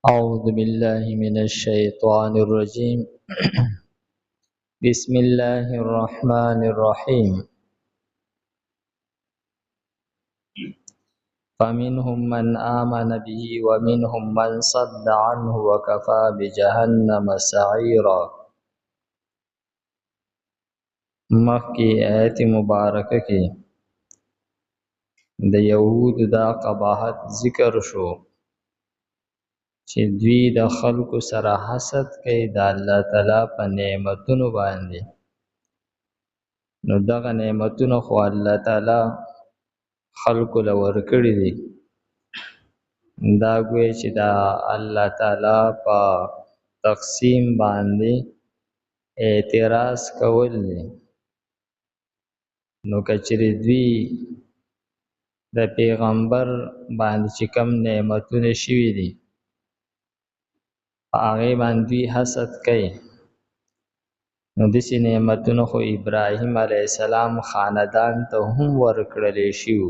أعوذ بالله من الشيطان الرجيم بسم الله الرحمن الرحيم فمنهم من آمن به ومنهم من صد عنه وكفى بجهنم سعيرا. مخی آیت مبارکه کی د یهود دا قباحت ذکر شو چې دوی د خلکو سره حسد کوي د الله تعالی په نعمتونو باندې. نو دغه نعمتونو خو الله تعالی خلکو له ورکړي دي، دا ګویا چې دا الله تعالی په تقسیم باندې اعتراض کول دي. نو کچری دوی د پیغمبر باندې چې کم نعمتونه شوي دي هغه باندې حسد کوي، نو دسی نعمتونه خو ابراهیم علیه السلام خاندان ته هم ورکړل شي،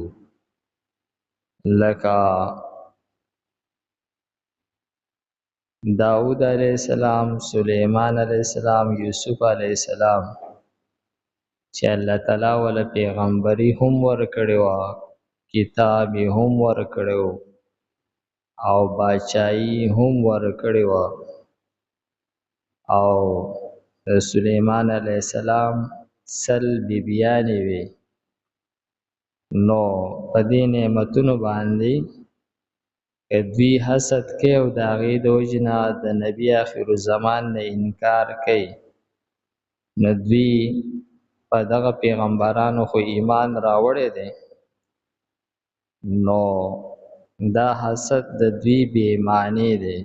لکه داود علیہ السلام، سلیمان علیہ السلام، یوسف علیہ السلام چې الله تعالی ول پیغمبري هم ورکړو، کتاب هم ورکړو او بادشاہي هم ورکړو. او سلیمان علیہ السلام سل بیبیان وی، نو په دې نعمتونو باندې دوی حسد کوي او د هغې د وجې نه د نبي آخر الزمان نه انکار کوي. نو دوی په دغه پیغمبرانو خو ایمان راوړی دی، نو دا حسد د دوی بې معنی دی.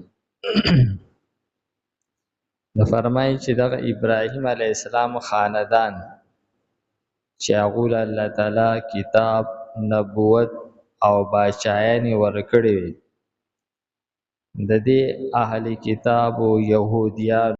نو فرمایي چې دغه ابراهیم علیه السلام خاندان چې هغو له الله تعالی کتاب، نبوت او بادشاهیانې ورکړې وي، د دې اهل کتاب او یهودیان